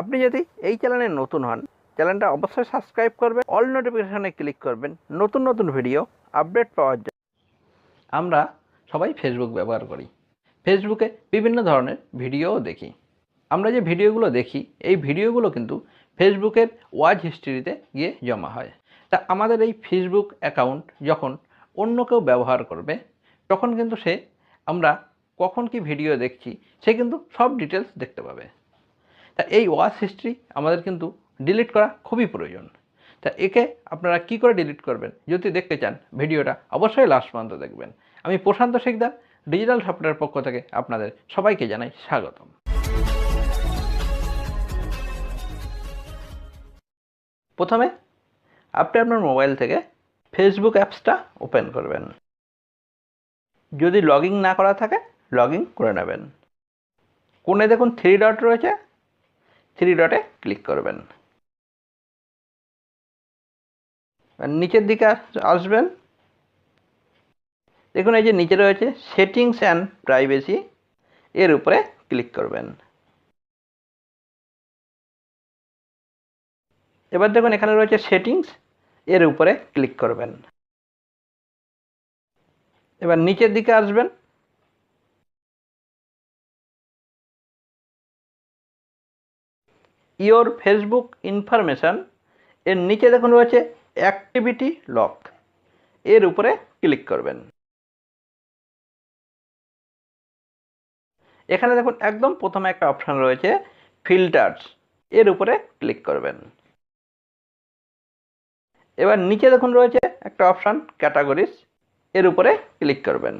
আপনি যদি এই চ্যানেলে নতুন হন, চ্যানেলটা অবশ্যই সাবস্ক্রাইব করবেন, অল নোটিফিকেশনে ক্লিক করবেন নতুন নতুন ভিডিও আপডেট পাওয়ার জন্য। আমরা সবাই ফেসবুক ব্যবহার করি। ফেসবুকে বিভিন্ন ধরনের ভিডিওও দেখি। আমরা যে ভিডিওগুলো দেখি, এই ভিডিওগুলো কিন্তু ফেসবুকের ওয়াচ হিস্ট্রিতে গিয়ে জমা হয়। তা আমাদের এই ফেসবুক অ্যাকাউন্ট যখন অন্য কেউ ব্যবহার করবে, তখন কিন্তু সে আমরা কখন কি ভিডিও দেখছি সে কিন্তু সব ডিটেলস দেখতে পাবে। তা এই ওয়াচ হিস্ট্রি আমাদের কিন্তু ডিলিট করা খুবই প্রয়োজন। তা একে আপনারা কি করে ডিলিট করবেন যদি দেখতে চান, ভিডিওটা অবশ্যই লাস্ট পর্যন্ত দেখবেন। আমি প্রশান্ত শিকদার, ডিজিটাল সফটওয়্যার পক্ষ থেকে আপনাদের সবাইকে জানাই স্বাগতম। প্রথমে আপনি আপনার মোবাইল থেকে ফেসবুক অ্যাপসটা ওপেন করবেন। যদি লগ ইন না করা থাকে, লগ ইন করে নেবেন। কোণে দেখুন 3 ডট রয়েছে, 3 ডটে ক্লিক করবেন। নিচের দিকে আসবেন, দেখুন এই যে নিচে রয়েছে সেটিংস অ্যান্ড প্রাইভেসি, এর উপরে ক্লিক করবেন। এবার দেখুন এখানে রয়েছে সেটিংস, এর উপরে ক্লিক করবেন। এবার নিচের দিকে আসবেন, ইওর ফেসবুক ইনফরমেশন, এর নিচে দেখুন রয়েছে অ্যাক্টিভিটি লক, এর উপরে ক্লিক করবেন। এখানে দেখুন একদম প্রথমে একটা অপশান রয়েছে ফিল্টার্স, এর উপরে ক্লিক করবেন। এবার নিচে দেখুন রয়েছে একটা অপশান ক্যাটাগরিজ, এর উপরে ক্লিক করবেন।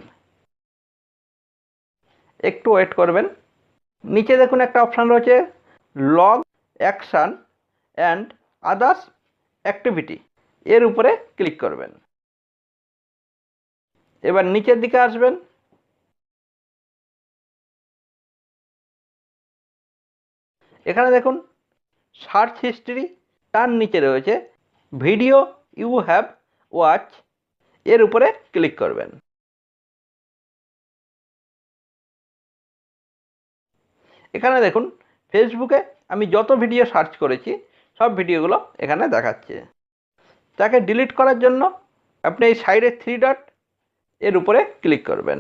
একটু ওয়েট করবেন। নিচে দেখুন একটা অপশান রয়েছে log action and others activity, এর উপরে ক্লিক করবেন। এবার নিচের দিকে আসবেন, এখানে দেখুন সার্চ হিস্ট্রি, তার নিচে রয়েছে ভিডিও ইউ হ্যাভ ওয়াচ, এর উপরে ক্লিক করবেন। এখানে দেখুন ফেসবুকে আমি যত ভিডিও সার্চ করেছি সব ভিডিওগুলো এখানে দেখাচ্ছে। তাকে ডিলিট করার জন্য আপনি এই সাইডে 3 ডট, এর উপরে ক্লিক করবেন।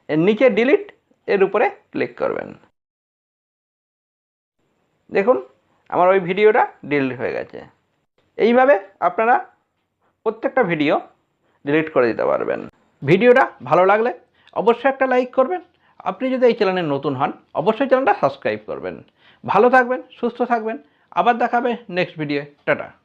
এর নিচে ডিলিট, এর উপরে ক্লিক করবেন। দেখুন আমার ওই ভিডিওটা ডিলিট হয়ে গেছে। এইভাবে আপনারা প্রত্যেকটা ভিডিও ডিলিট করে দিতে পারবেন। ভিডিওটা ভালো লাগলে অবশ্যই একটা লাইক করবেন। আপনি যদি এই চ্যানেলে নতুন হন, অবশ্যই চ্যানেলটা সাবস্ক্রাইব করবেন। ভালো থাকবেন, সুস্থ থাকবেন। আবার দেখাবে নেক্সট ভিডিও। টাটা।